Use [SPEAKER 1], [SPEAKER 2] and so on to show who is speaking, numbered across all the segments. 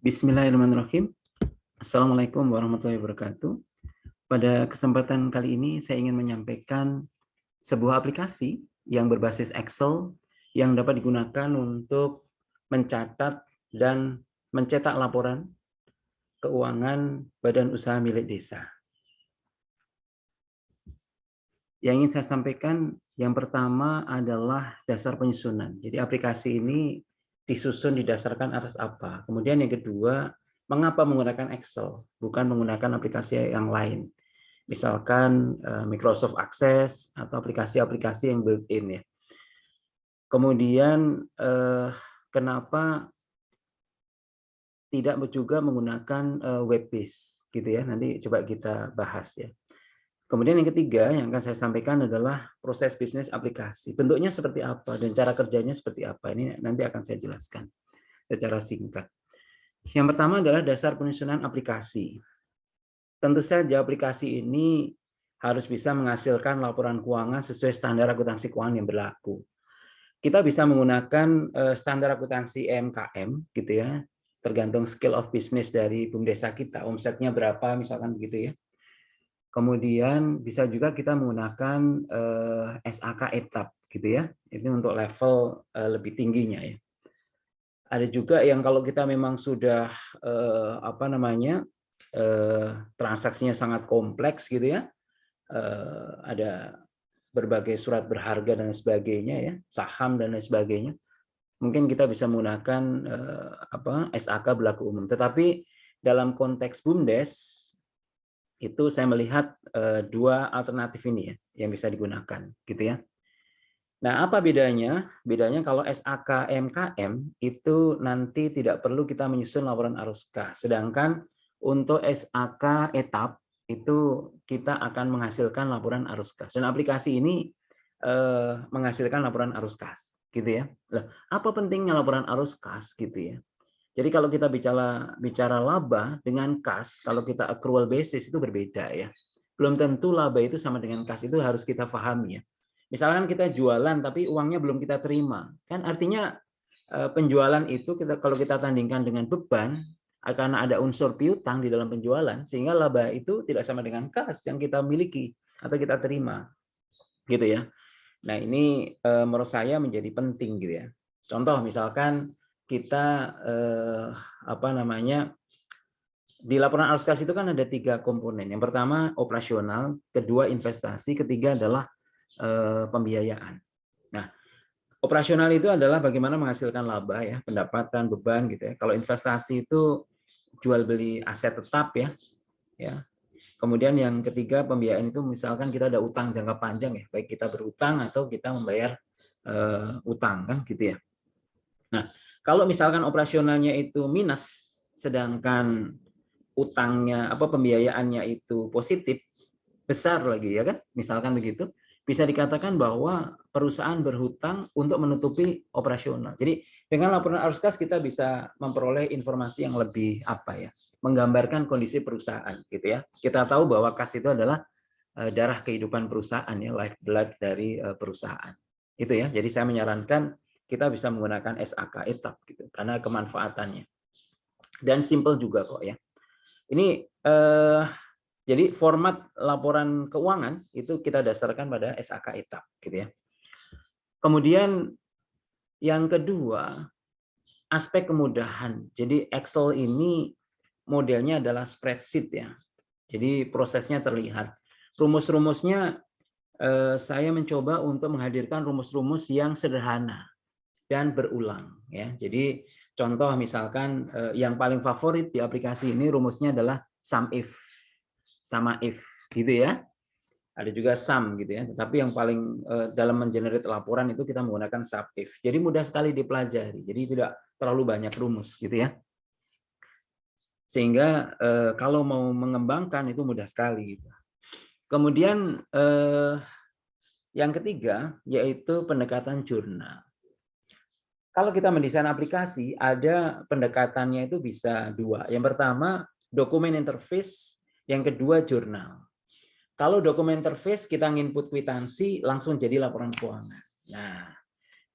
[SPEAKER 1] Bismillahirrahmanirrahim. Assalamualaikum warahmatullahi wabarakatuh. Pada kesempatan kali ini saya ingin menyampaikan sebuah aplikasi yang berbasis Excel yang dapat digunakan untuk mencatat dan mencetak laporan keuangan badan usaha milik desa. Yang ingin saya sampaikan yang pertama adalah dasar penyusunan. Jadi aplikasi ini disusun didasarkan atas apa. Kemudian yang kedua, mengapa menggunakan Excel, bukan menggunakan aplikasi yang lain. Misalkan Microsoft Access atau aplikasi-aplikasi yang built-in ya. Kemudian kenapa tidak juga menggunakan web based gitu ya. Nanti coba kita bahas ya. Kemudian yang ketiga yang akan saya sampaikan adalah proses bisnis aplikasi. Bentuknya seperti apa dan cara kerjanya seperti apa. Ini nanti akan saya jelaskan secara singkat. Yang pertama adalah dasar penyusunan aplikasi. Tentu saja aplikasi ini harus bisa menghasilkan laporan keuangan sesuai standar akuntansi keuangan yang berlaku. Kita bisa menggunakan standar akuntansi EMKM gitu ya, tergantung skill of business dari BUMDesa kita, omsetnya berapa misalkan begitu ya. Kemudian bisa juga kita menggunakan SAK etap gitu ya. Ini untuk level lebih tingginya ya. Ada juga yang kalau kita memang sudah transaksinya sangat kompleks gitu ya. Ada berbagai surat berharga dan sebagainya ya, saham dan lain sebagainya. Mungkin kita bisa menggunakan SAK berlaku umum. Tetapi dalam konteks BUMDes itu saya melihat dua alternatif ini ya yang bisa digunakan gitu ya. Nah, apa bedanya? Bedanya kalau SAK MKM itu nanti tidak perlu kita menyusun laporan arus kas, sedangkan untuk SAK etap itu kita akan menghasilkan laporan arus kas. Dan aplikasi ini menghasilkan laporan arus kas gitu ya. Loh, apa pentingnya laporan arus kas gitu ya? Jadi kalau kita bicara laba dengan kas, kalau kita accrual basis itu berbeda ya. Belum tentu laba itu sama dengan kas, itu harus kita pahami ya. Misalkan kita jualan tapi uangnya belum kita terima, kan artinya penjualan itu kalau kita tandingkan dengan beban akan ada unsur piutang di dalam penjualan sehingga laba itu tidak sama dengan kas yang kita miliki atau kita terima, gitu ya. Nah ini menurut saya menjadi penting gitu ya. Contoh misalkan kita di laporan arus kas itu kan ada 3 komponen. Yang pertama operasional, kedua investasi, ketiga adalah pembiayaan. Nah, operasional itu adalah bagaimana menghasilkan laba ya, pendapatan, beban gitu ya. Kalau investasi itu jual beli aset tetap ya. Ya. Kemudian yang ketiga pembiayaan itu misalkan kita ada utang jangka panjang ya, baik kita berutang atau kita membayar utang kan gitu ya. Nah, kalau misalkan operasionalnya itu minus sedangkan utangnya pembiayaannya itu positif besar lagi ya kan, misalkan begitu, bisa dikatakan bahwa perusahaan berhutang untuk menutupi operasional. Jadi dengan laporan arus kas kita bisa memperoleh informasi yang lebih menggambarkan kondisi perusahaan gitu ya. Kita tahu bahwa kas itu adalah darah kehidupan perusahaan ya, lifeblood dari perusahaan. Itu ya. Jadi saya menyarankan kita bisa menggunakan SAK etap gitu karena kemanfaatannya. Dan simple juga kok ya. Ini jadi format laporan keuangan itu kita dasarkan pada SAK etap gitu ya. Kemudian yang kedua, aspek kemudahan. Jadi Excel ini modelnya adalah spreadsheet ya. Jadi prosesnya terlihat. Rumus-rumusnya saya mencoba untuk menghadirkan rumus-rumus yang sederhana dan berulang ya. Jadi contoh misalkan yang paling favorit di aplikasi ini rumusnya adalah sum if sama if gitu ya. Ada juga sum gitu ya. Tapi yang paling dalam mengenerate laporan itu kita menggunakan sum if. Jadi mudah sekali dipelajari. Jadi tidak terlalu banyak rumus gitu ya. Sehingga kalau mau mengembangkan itu mudah sekali gitu. Kemudian yang ketiga yaitu pendekatan jurnal. Kalau kita mendesain aplikasi, ada pendekatannya itu bisa dua. Yang pertama, dokumen interface. Yang kedua, jurnal. Kalau dokumen interface, kita nginput kwitansi, langsung jadi laporan keuangan. Nah,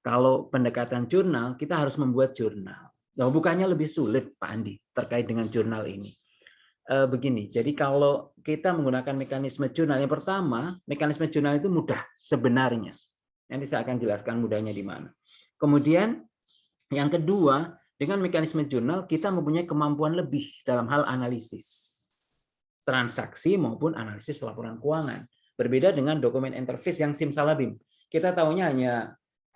[SPEAKER 1] kalau pendekatan jurnal, kita harus membuat jurnal. Nah, bukannya lebih sulit Pak Andi terkait dengan jurnal ini? Begini, jadi kalau kita menggunakan mekanisme jurnal, yang pertama, mekanisme jurnal itu mudah sebenarnya. Nanti saya akan jelaskan mudahnya di mana. Kemudian yang kedua, dengan mekanisme jurnal kita mempunyai kemampuan lebih dalam hal analisis transaksi maupun analisis laporan keuangan. Berbeda dengan dokumen interface yang simsalabim. Kita tahunya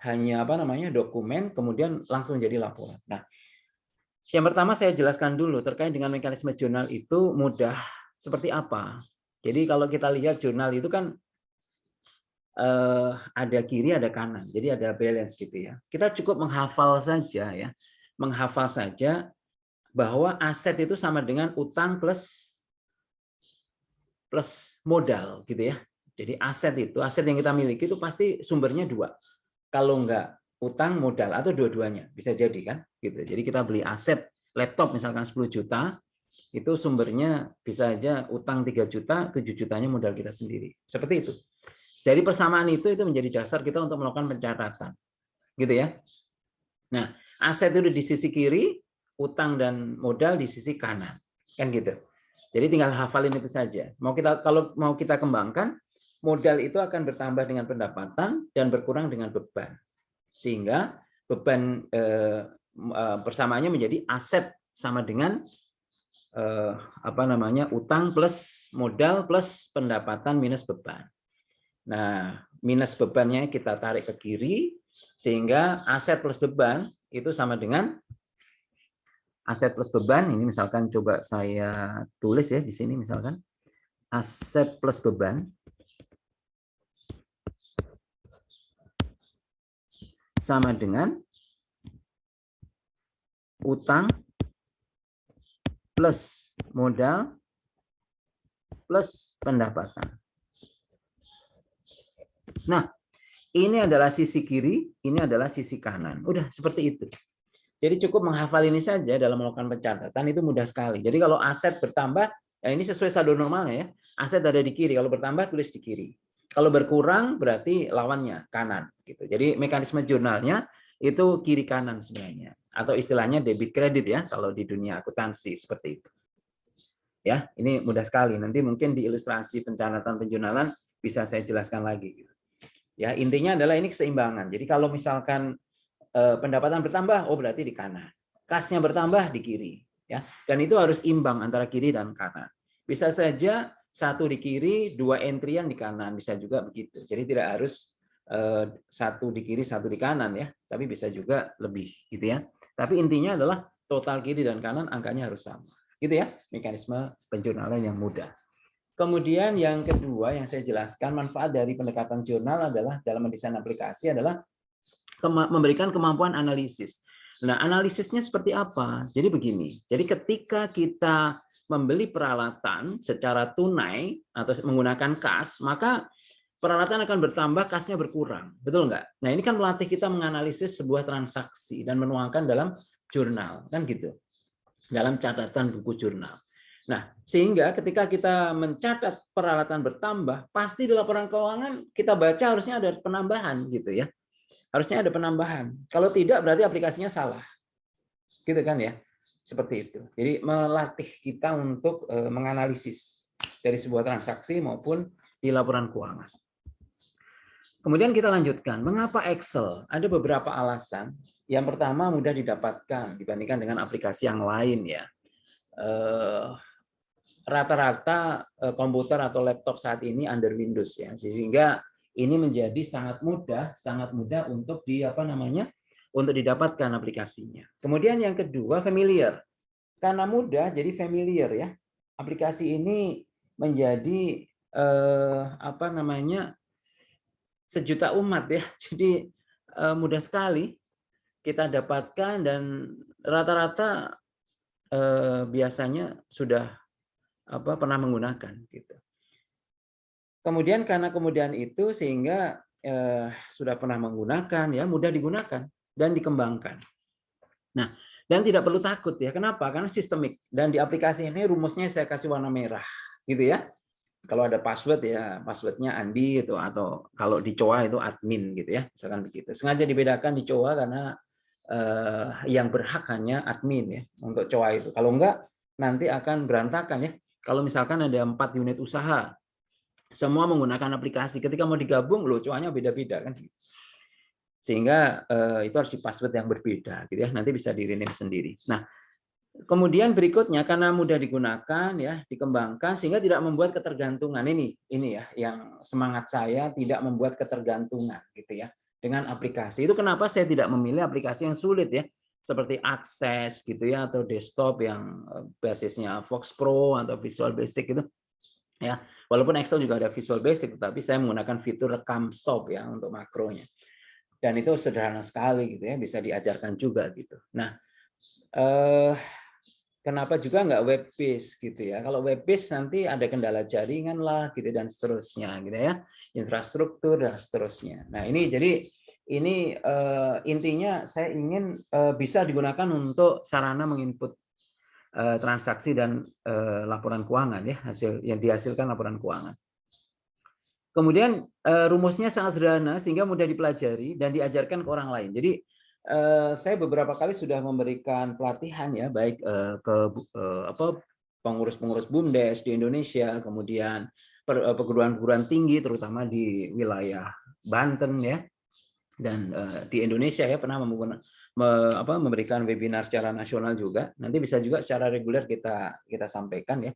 [SPEAKER 1] hanya apa namanya dokumen, kemudian langsung jadi laporan. Nah, yang pertama saya jelaskan dulu terkait dengan mekanisme jurnal itu mudah seperti apa. Jadi kalau kita lihat jurnal itu kan ada kiri, ada kanan. Jadi ada balance gitu ya. Kita cukup menghafal saja ya. Menghafal saja bahwa aset itu sama dengan utang plus modal gitu ya. Jadi aset yang kita miliki itu pasti sumbernya dua. Kalau enggak utang, modal atau dua-duanya bisa jadi kan gitu. Jadi kita beli aset laptop misalkan 10 juta, itu sumbernya bisa aja utang 3 juta, 7 jutanya modal kita sendiri. Seperti itu. Dari persamaan itu menjadi dasar kita untuk melakukan pencatatan. Gitu ya. Nah, aset itu di sisi kiri, utang dan modal di sisi kanan. Kan gitu. Jadi tinggal hafalin itu saja. Kalau mau kita kembangkan, modal itu akan bertambah dengan pendapatan dan berkurang dengan beban. Sehingga beban persamaannya menjadi aset sama dengan utang plus modal plus pendapatan minus beban. Nah, minus bebannya kita tarik ke kiri sehingga aset plus beban itu sama dengan aset plus beban. Ini misalkan coba saya tulis ya di sini misalkan aset plus beban sama dengan utang plus modal plus pendapatan. Nah, ini adalah sisi kiri, ini adalah sisi kanan. Udah seperti itu. Jadi cukup menghafal ini saja dalam melakukan pencatatan itu mudah sekali. Jadi kalau aset bertambah, ya ini sesuai saldo normalnya ya. Aset ada di kiri, kalau bertambah tulis di kiri. Kalau berkurang berarti lawannya kanan gitu. Jadi mekanisme jurnalnya itu kiri kanan sebenarnya atau istilahnya debit kredit ya kalau di dunia akuntansi seperti itu. Ya, ini mudah sekali. Nanti mungkin di ilustrasi pencatatan penjurnalan bisa saya jelaskan lagi gitu. Ya, intinya adalah ini keseimbangan. Jadi kalau misalkan pendapatan bertambah, oh berarti di kanan. Kasnya bertambah di kiri, ya. Dan itu harus imbang antara kiri dan kanan. Bisa saja satu di kiri, dua entryan di kanan, bisa juga begitu. Jadi tidak harus satu di kiri, satu di kanan ya, tapi bisa juga lebih gitu ya. Tapi intinya adalah total kiri dan kanan angkanya harus sama. Gitu ya, mekanisme penjurnalan yang mudah. Kemudian yang kedua yang saya jelaskan manfaat dari pendekatan jurnal adalah dalam mendesain aplikasi adalah memberikan kemampuan analisis. Nah, analisisnya seperti apa? Jadi begini, jadi ketika kita membeli peralatan secara tunai atau menggunakan kas, maka peralatan akan bertambah, kasnya berkurang. Betul nggak? Nah, ini kan melatih kita menganalisis sebuah transaksi dan menuangkan dalam jurnal, kan gitu. Dalam catatan buku jurnal. Nah, sehingga ketika kita mencatat peralatan bertambah, pasti di laporan keuangan kita baca harusnya ada penambahan gitu ya. Harusnya ada penambahan. Kalau tidak berarti aplikasinya salah. Gitu kan ya. Seperti itu. Jadi melatih kita untuk menganalisis dari sebuah transaksi maupun di laporan keuangan. Kemudian kita lanjutkan. Mengapa Excel? Ada beberapa alasan. Yang pertama mudah didapatkan dibandingkan dengan aplikasi yang lain ya. Rata-rata komputer atau laptop saat ini under Windows ya. Sehingga ini menjadi sangat mudah untuk untuk didapatkan aplikasinya. Kemudian yang kedua familiar. Karena mudah jadi familiar ya. Aplikasi ini menjadi sejuta umat ya. Jadi mudah sekali kita dapatkan dan rata-rata biasanya sudah pernah menggunakan gitu. Kemudian karena kemudian itu sehingga sudah pernah menggunakan ya mudah digunakan dan dikembangkan. Nah, dan tidak perlu takut ya. Kenapa? Karena sistemik dan di aplikasi ini rumusnya saya kasih warna merah gitu ya. Kalau ada password ya passwordnya Andi itu atau kalau di COA itu admin gitu ya. Misalkan begitu. Sengaja dibedakan di COA karena yang berhak hanya admin ya untuk COA itu. Kalau enggak nanti akan berantakan ya. Kalau misalkan ada 4 unit usaha, semua menggunakan aplikasi, ketika mau digabung loh COA-nya beda-beda kan. Sehingga itu harus di password yang berbeda gitu ya. Nanti bisa di-rename sendiri. Nah, kemudian berikutnya karena mudah digunakan ya, dikembangkan sehingga tidak membuat ketergantungan. Ini ya yang semangat saya, tidak membuat ketergantungan gitu ya dengan aplikasi. Itu kenapa saya tidak memilih aplikasi yang sulit ya, seperti Access gitu ya atau desktop yang basisnya Fox Pro atau Visual Basic itu. Ya, walaupun Excel juga ada Visual Basic, tapi saya menggunakan fitur rekam stop ya untuk makronya. Dan itu sederhana sekali gitu ya, bisa diajarkan juga gitu. Nah, kenapa juga nggak web based gitu ya? Kalau web based nanti ada kendala jaringan lah gitu dan seterusnya gitu ya, infrastruktur dan seterusnya. Nah ini jadi ini intinya saya ingin bisa digunakan untuk sarana menginput transaksi dan laporan keuangan ya, hasil yang dihasilkan laporan keuangan. Kemudian rumusnya sangat sederhana sehingga mudah dipelajari dan diajarkan ke orang lain. Jadi saya beberapa kali sudah memberikan pelatihan ya, baik ke pengurus-pengurus BUMDes di Indonesia, kemudian perguruan-perguruan tinggi terutama di wilayah Banten ya, dan di Indonesia ya pernah memberikan webinar secara nasional juga. Nanti bisa juga secara reguler kita sampaikan ya,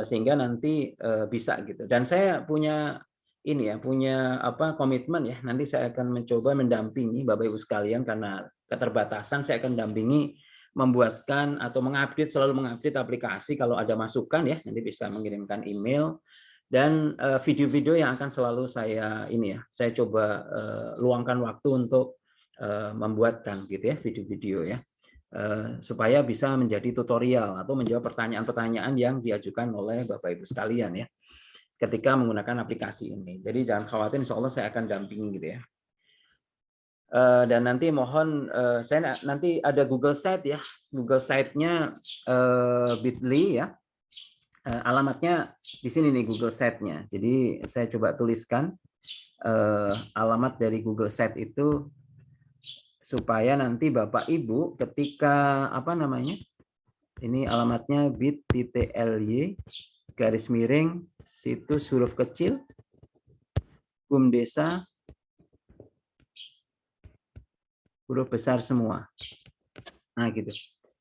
[SPEAKER 1] sehingga nanti bisa gitu. Dan saya punya komitmen ya, nanti saya akan mencoba mendampingi Bapak Ibu sekalian karena keterbatasan, saya akan dampingi membuatkan atau selalu mengupdate aplikasi kalau ada masukan ya, nanti bisa mengirimkan email dan video-video yang akan selalu saya coba luangkan waktu untuk membuatkan gitu ya, video-video ya, supaya bisa menjadi tutorial atau menjawab pertanyaan-pertanyaan yang diajukan oleh Bapak Ibu sekalian ya ketika menggunakan aplikasi ini. Jadi jangan khawatir, insya Allah saya akan dampingi gitu ya. Dan nanti mohon saya nanti ada Google Site ya, Google Site-nya bit.ly ya. Alamatnya di sini nih Google Site-nya. Jadi saya coba tuliskan alamat dari Google Site itu supaya nanti Bapak Ibu ketika ini alamatnya bit.ly situs huruf kecil BUMDesa huruf besar semua. Nah gitu.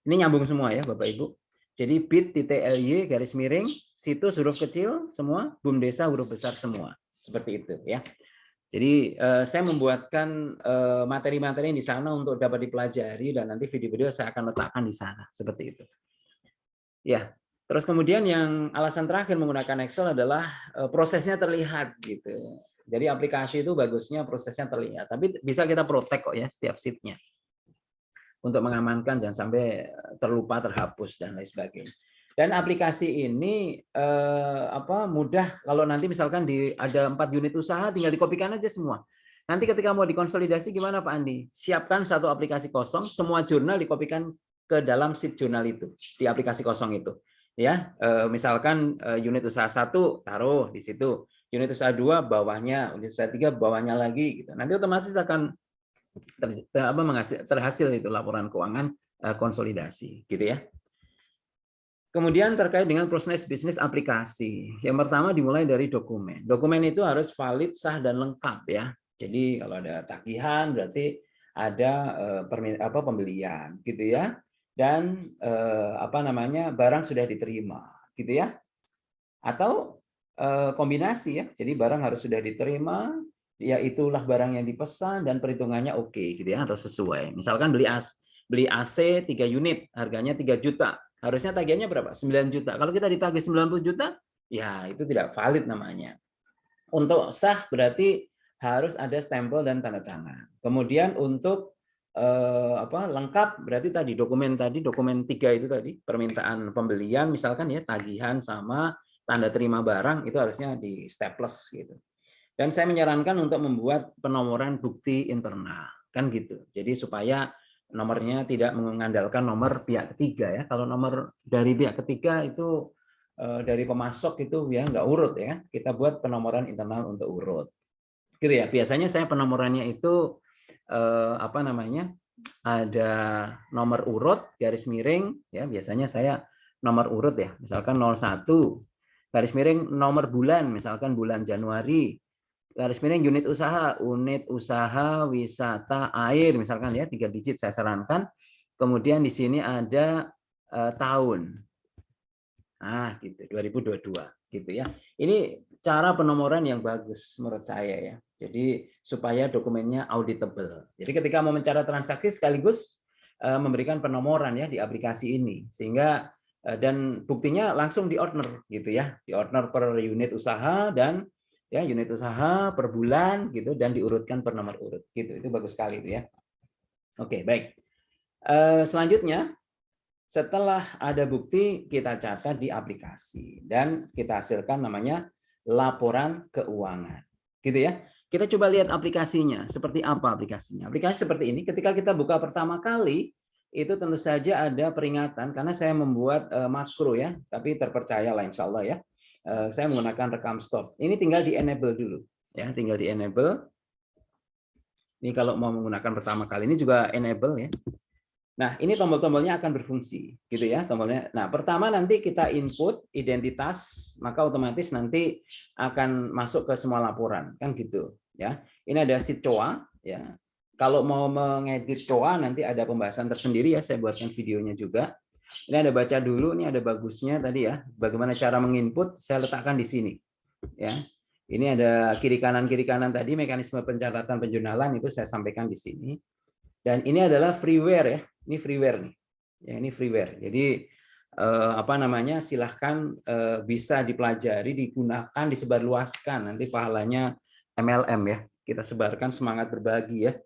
[SPEAKER 1] Ini nyambung semua ya Bapak Ibu. Jadi bit.ly situs huruf kecil semua, BUMDesa huruf besar semua. Seperti itu ya. Jadi saya membuatkan materi-materi di sana untuk dapat dipelajari dan nanti video-video saya akan letakkan di sana seperti itu. Ya. Terus kemudian yang alasan terakhir menggunakan Excel adalah prosesnya terlihat gitu. Jadi aplikasi itu bagusnya prosesnya terlihat, tapi bisa kita protect kok ya setiap sheet-nya untuk mengamankan jangan sampai terlupa, terhapus dan lain sebagainya. Dan aplikasi ini mudah kalau nanti misalkan ada 4 unit usaha tinggal dikopikan aja semua. Nanti ketika mau dikonsolidasi gimana Pak Andi? Siapkan satu aplikasi kosong, semua jurnal dikopikan ke dalam sheet jurnal itu di aplikasi kosong itu. Ya, misalkan unit usaha 1 taruh di situ, unit usaha 2 bawahnya, unit usaha 3 bawahnya lagi gitu. Nanti otomatis akan terhasil itu laporan keuangan konsolidasi gitu ya. Kemudian terkait dengan proses bisnis aplikasi. Yang pertama dimulai dari dokumen. Dokumen itu harus valid, sah dan lengkap ya. Jadi kalau ada tagihan berarti ada pembelian gitu ya. Dan barang sudah diterima gitu ya. Atau kombinasi ya. Jadi barang harus sudah diterima, ya itulah barang yang dipesan dan perhitungannya oke gitu ya atau sesuai. Misalkan beli AC 3 unit harganya 3 juta. Harusnya tagihannya berapa? 9 juta. Kalau kita ditagih 90 juta, ya itu tidak valid namanya. Untuk sah berarti harus ada stempel dan tanda tangan. Kemudian untuk lengkap berarti dokumen 3 itu tadi, permintaan pembelian misalkan ya, tagihan sama tanda terima barang itu harusnya di staples gitu. Dan saya menyarankan untuk membuat penomoran bukti internal kan gitu. Jadi supaya nomornya tidak mengandalkan nomor pihak ketiga ya. Kalau nomor dari pihak ketiga itu dari pemasok itu ya nggak urut ya. Kita buat penomoran internal untuk urut. Gitu ya. Biasanya saya penomorannya itu apa namanya? Ada nomor urut garis miring ya, biasanya saya nomor urut ya. Misalkan 01 garis miring nomor bulan, misalkan bulan Januari, garis miring unit usaha wisata air, misalkan ya, 3 digit saya sarankan. Kemudian di sini ada tahun. Nah, gitu, 2022 gitu ya. Ini cara penomoran yang bagus menurut saya ya. Jadi supaya dokumennya auditable. Jadi ketika mau mencatat transaksi sekaligus memberikan penomoran ya di aplikasi ini, sehingga dan buktinya langsung di ordner gitu ya, di ordner per unit usaha dan ya unit usaha per bulan gitu, dan diurutkan per nomor urut gitu. Itu bagus sekali itu ya. Oke, baik. Selanjutnya, setelah ada bukti, kita catat di aplikasi dan kita hasilkan namanya laporan keuangan. Gitu ya. Kita coba lihat aplikasinya. Seperti apa aplikasinya? Aplikasi seperti ini. Ketika kita buka pertama kali, itu tentu saja ada peringatan karena saya membuat makro ya, tapi terpercaya lah insya Allah ya. Saya menggunakan rekam stop. Ini tinggal di enable dulu. Ya, tinggal di enable. Ini kalau mau menggunakan pertama kali, ini juga enable ya. Nah, ini tombol-tombolnya akan berfungsi, gitu ya, tombolnya. Nah, pertama nanti kita input identitas, maka otomatis nanti akan masuk ke semua laporan, kan gitu, ya. Ini ada sheet COA, ya. Kalau mau mengedit COA nanti ada pembahasan tersendiri ya, saya buatkan videonya juga. Ini ada baca dulu, ini ada bagusnya tadi ya, bagaimana cara menginput, saya letakkan di sini, ya. Ini ada kiri kanan tadi mekanisme pencatatan penjurnalan itu saya sampaikan di sini. Dan ini adalah freeware ya. Ini freeware nih. Ya, ini freeware. Jadi apa namanya? Silahkan bisa dipelajari, digunakan, disebarluaskan. Nanti pahalanya MLM ya. Kita sebarkan semangat berbagi ya.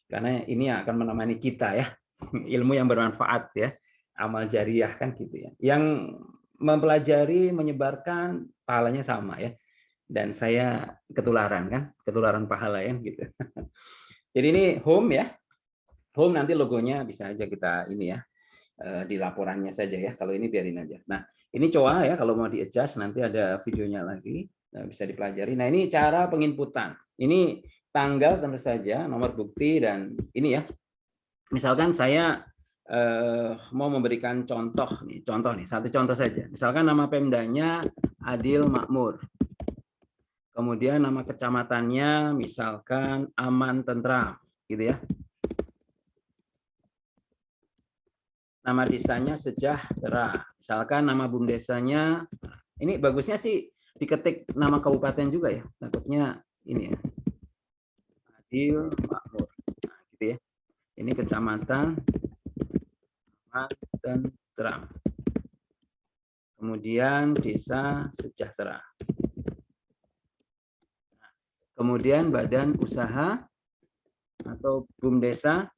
[SPEAKER 1] Karena ini akan menemani kita ya. Ilmu yang bermanfaat ya. Amal jariah kan gitu ya. Yang mempelajari, menyebarkan pahalanya sama ya. Dan saya ketularan kan, ketularan pahala ya gitu. Jadi ini home ya. Home nanti logonya bisa aja kita ini ya, di laporannya saja ya. Kalau ini biarin aja. Nah, ini COA ya, kalau mau di-adjust nanti ada videonya lagi, bisa dipelajari. Nah, ini cara penginputan. Ini tanggal tentu saja, nomor bukti, dan ini ya. Misalkan saya mau memberikan contoh nih, satu contoh saja. Misalkan nama Pemdanya Adil Makmur. Kemudian nama kecamatannya misalkan Aman Tentram, gitu ya. Nama desanya Sejahtera. Misalkan nama bumdesanya, ini bagusnya sih diketik nama kabupaten juga ya. Takutnya ini ya. Adil Makmur. Nah, gitu ya. Ini kecamatan Tentram. Kemudian desa Sejahtera. Kemudian badan usaha atau bumdesa.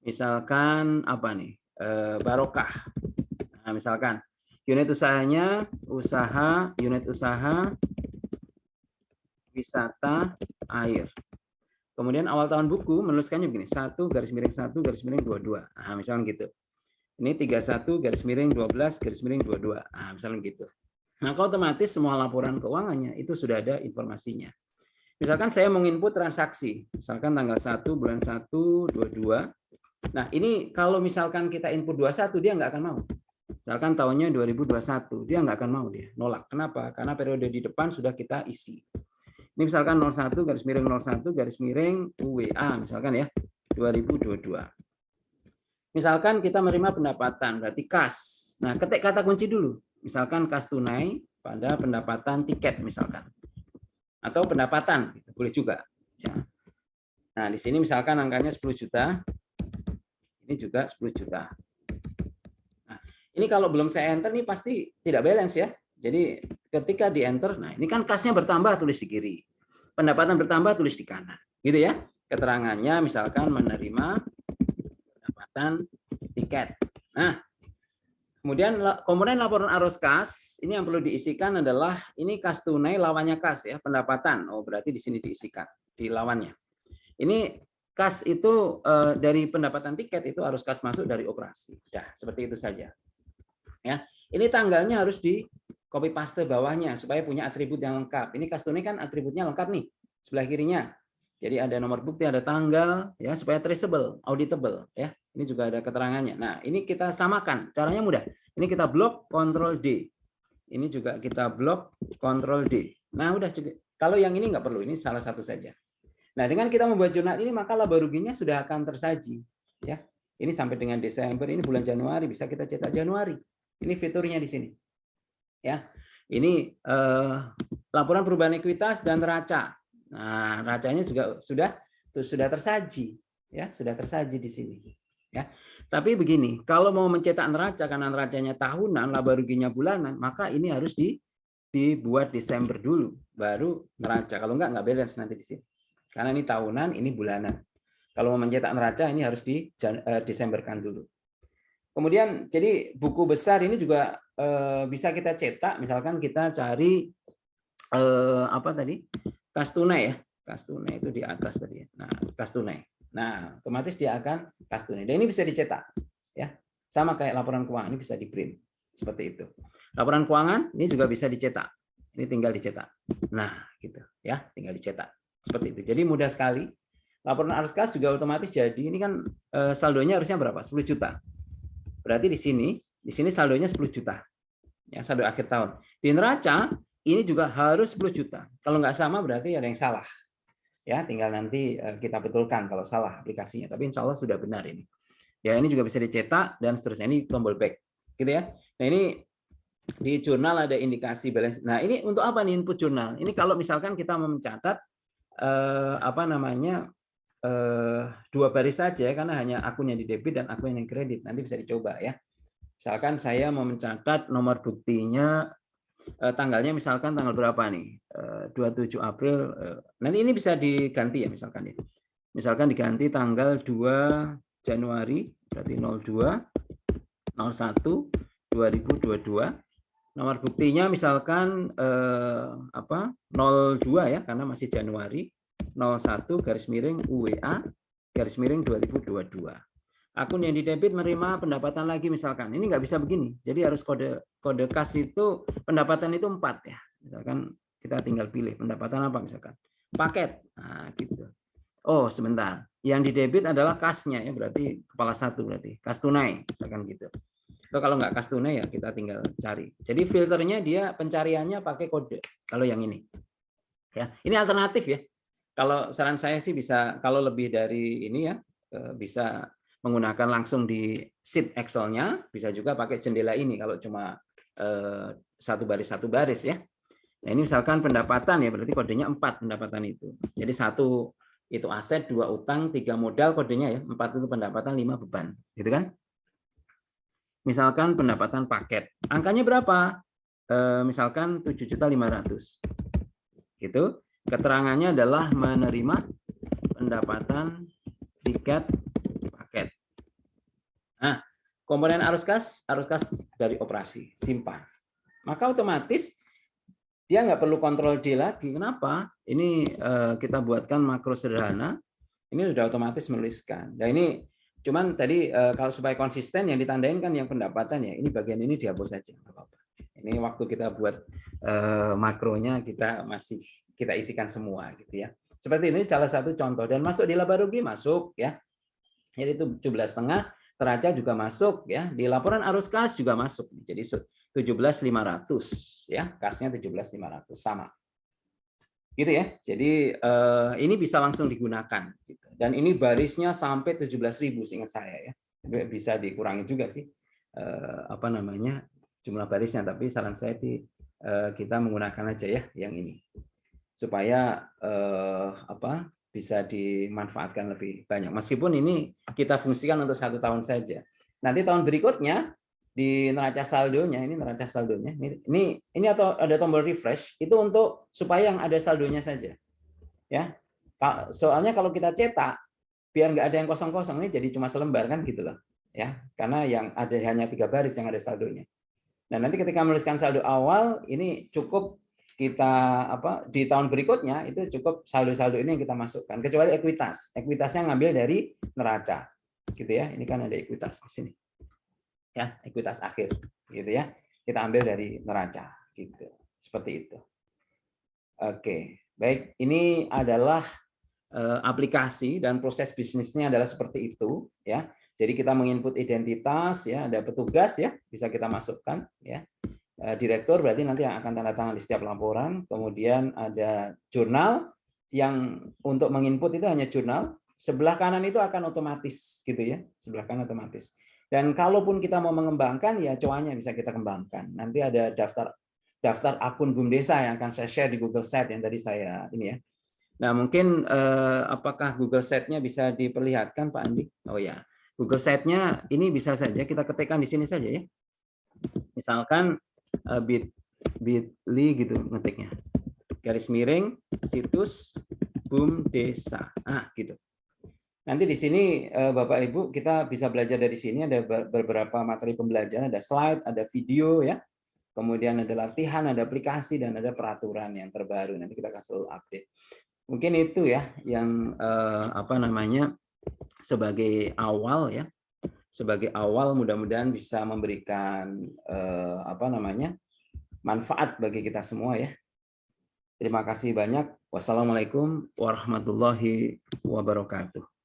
[SPEAKER 1] Misalkan apa nih? Barokah. Nah, misalkan unit usahanya unit usaha wisata air. Kemudian awal tahun buku menuliskannya begini, 1/1/22. Nah, misalkan gitu. Ini 31/12/22. Nah, misalkan gitu. Nah, otomatis semua laporan keuangannya itu sudah ada informasinya. Misalkan saya mau input transaksi, misalkan tanggal 1 bulan 1 22. Nah, ini kalau misalkan kita input 21, dia nggak akan mau. Misalkan tahunnya 2021, dia nggak akan mau, dia nolak. Kenapa? Karena periode di depan sudah kita isi. Ini misalkan 01/01/UWA, misalkan ya, 2022. Misalkan kita menerima pendapatan, berarti kas. Nah, ketik kata kunci dulu. Misalkan kas tunai pada pendapatan tiket, misalkan. Atau pendapatan, boleh juga. Ya. Nah, di sini misalkan angkanya 10 juta. Ini juga 10 juta. Nah, ini kalau belum saya enter nih pasti tidak balance ya. Jadi ketika di enter, nah ini kan kasnya bertambah, tulis di kiri. Pendapatan bertambah, tulis di kanan. Gitu ya. Keterangannya misalkan menerima pendapatan tiket. Nah, kemudian komponen laporan arus kas, ini yang perlu diisikan adalah ini kas tunai lawannya kas ya, pendapatan. Oh, berarti di sini diisikan di lawannya. Ini kas itu dari pendapatan tiket itu harus kas masuk dari operasi. Nah, seperti itu saja. Ya, ini tanggalnya harus copy paste bawahnya supaya punya atribut yang lengkap. Ini kas tunai kan atributnya lengkap nih, sebelah kirinya. Jadi ada nomor bukti, ada tanggal, ya supaya traceable, auditable, ya. Ini juga ada keterangannya. Nah, ini kita samakan. Caranya mudah. Ini kita blok, Ctrl D. Ini juga kita blok, Ctrl D. Nah, udah juga. Kalau yang ini nggak perlu, ini salah satu saja. Nah, dengan kita membuat jurnal ini, maka laba ruginya sudah akan tersaji. Ya, ini sampai dengan Desember, ini bulan Januari, bisa kita cetak Januari. Ini fiturnya di sini. Ya, ini laporan perubahan ekuitas dan neraca. Nah, neracanya juga sudah tersaji, ya, sudah tersaji di sini. Ya, tapi begini, kalau mau mencetak neraca karena neracanya tahunan, laba ruginya bulanan, maka ini harus dibuat Desember dulu, baru neraca. Kalau nggak balance nanti di sini. Karena ini tahunan, ini bulanan. Kalau mau mencetak neraca, ini harus di Desemberkan dulu. Kemudian, jadi buku besar ini juga bisa kita cetak. Misalkan kita cari apa tadi? Kas tunai, ya. Kas tunai itu di atas tadi. Nah, kas tunai. Nah, otomatis dia akan kas tunai. Dan ini bisa dicetak, ya. Sama kayak laporan keuangan, ini bisa di print seperti itu. Laporan keuangan ini juga bisa dicetak. Ini tinggal dicetak. Nah, gitu, ya, tinggal dicetak seperti itu. Jadi mudah sekali. Laporan arus kas juga otomatis jadi. Ini kan saldonya harusnya berapa? 10 juta. Berarti di sini saldonya 10 juta. Ya, saldo akhir tahun. Di neraca ini juga harus 10 juta. Kalau nggak sama berarti ada yang salah. Ya, tinggal nanti kita betulkan kalau salah aplikasinya. Tapi insya Allah sudah benar ini. Ya, ini juga bisa dicetak dan seterusnya. Ini tombol back, gitu ya. Nah, ini di jurnal ada indikasi balance. Nah, ini untuk apa nih input jurnal? Ini kalau misalkan kita mau mencatat apa namanya 2 baris saja karena hanya akun yang di debit dan akun yang kredit. Nanti bisa dicoba ya. Misalkan saya mau mencatat nomor buktinya tanggalnya misalkan tanggal berapa nih? 27 April. Nanti ini bisa diganti ya misalkan ya. Misalkan diganti tanggal 2 Januari berarti 02 01 2022. Nomor buktinya misalkan 02 ya karena masih Januari, 01 garis miring UWA garis miring 2022. Akun yang di debit menerima pendapatan lagi misalkan. Ini nggak bisa begini. Jadi harus kode kas itu pendapatan itu 4 ya. Misalkan kita tinggal pilih pendapatan apa misalkan. Paket. Nah, gitu. Oh, sebentar. Yang di debit adalah kasnya ya, berarti kepala 1 berarti. Kas tunai misalkan gitu. Atau kalau nggak kas tunai ya kita tinggal cari. Jadi filternya dia pencariannya pakai kode. Kalau yang ini. Ya, ini alternatif ya. Kalau saran saya sih bisa kalau lebih dari ini ya bisa menggunakan langsung di sheet Excel-nya, bisa juga pakai jendela ini kalau cuma satu baris ya. Nah, ini misalkan pendapatan ya, berarti kodenya 4 pendapatan itu. Jadi 1 itu aset, 2 utang, 3 modal kodenya ya, 4 itu pendapatan, 5 beban. Gitu kan? Misalkan pendapatan paket. Angkanya berapa? Misalkan 7.500.000. Gitu. Keterangannya adalah menerima pendapatan tiket paket. Nah, komponen arus kas dari operasi, simpan. Maka otomatis dia nggak perlu kontrol D lagi. Kenapa? Ini kita buatkan makro sederhana. Ini sudah otomatis menuliskan. Dan ini cuman tadi kalau supaya konsisten yang ditandain kan yang pendapatan ya. Ini bagian ini dihapus saja. Ini waktu kita buat makronya kita isikan semua gitu ya. Seperti ini salah satu contoh dan masuk di laba rugi masuk ya. Jadi itu 17,5 neraca juga masuk ya. Di laporan arus kas juga masuk. Jadi 17.500 ya, kasnya 17.500 sama. Gitu ya. Jadi ini bisa langsung digunakan gitu. Dan ini barisnya sampai 17.000 seingat saya ya. Bisa dikurangi juga sih apa namanya jumlah barisnya, tapi saran saya kita menggunakan aja ya yang ini. Supaya bisa dimanfaatkan lebih banyak. Meskipun ini kita fungsikan untuk 1 tahun saja. Nanti tahun berikutnya di neraca saldonya, ini atau ada tombol refresh itu untuk supaya yang ada saldonya saja. Ya. Soalnya kalau kita cetak biar nggak ada yang kosong-kosong ini jadi cuma selembar kan gitu loh. Ya, karena yang ada hanya 3 baris yang ada saldonya. Nah, nanti ketika menuliskan saldo awal ini cukup kita di tahun berikutnya itu cukup saldo-saldo ini yang kita masukkan kecuali ekuitasnya ngambil dari neraca gitu ya. Ini kan ada ekuitas di sini ya, ekuitas akhir gitu ya, kita ambil dari neraca gitu. Seperti itu. Oke, baik. Ini adalah aplikasi dan proses bisnisnya adalah seperti itu, ya. Jadi kita menginput identitas, ya, ada petugas, ya, bisa kita masukkan, ya. Direktur berarti nanti yang akan tanda tangan di setiap laporan. Kemudian ada jurnal yang untuk menginput itu hanya jurnal. Sebelah kanan itu akan otomatis, gitu ya. Sebelah kanan otomatis. Dan kalaupun kita mau mengembangkan, ya coanya bisa kita kembangkan. Nanti ada daftar akun BUMDesa yang akan saya share di Google Sheet yang tadi saya ini ya. Nah, mungkin apakah Google Sheet-nya bisa diperlihatkan, Pak Andi? Oh ya, Google Sheet-nya ini bisa saja kita ketikkan di sini saja ya. Misalkan bit.ly gitu ngetiknya. Garis miring situs BUMDesa. Gitu. Nanti di sini Bapak Ibu kita bisa belajar dari sini, ada beberapa materi pembelajaran, ada slide, ada video ya. Kemudian ada latihan, ada aplikasi, dan ada peraturan yang terbaru. Nanti kita akan selalu update. Mungkin itu ya yang sebagai awal ya. Sebagai awal mudah-mudahan bisa memberikan manfaat bagi kita semua ya. Terima kasih banyak. Wassalamualaikum warahmatullahi wabarakatuh.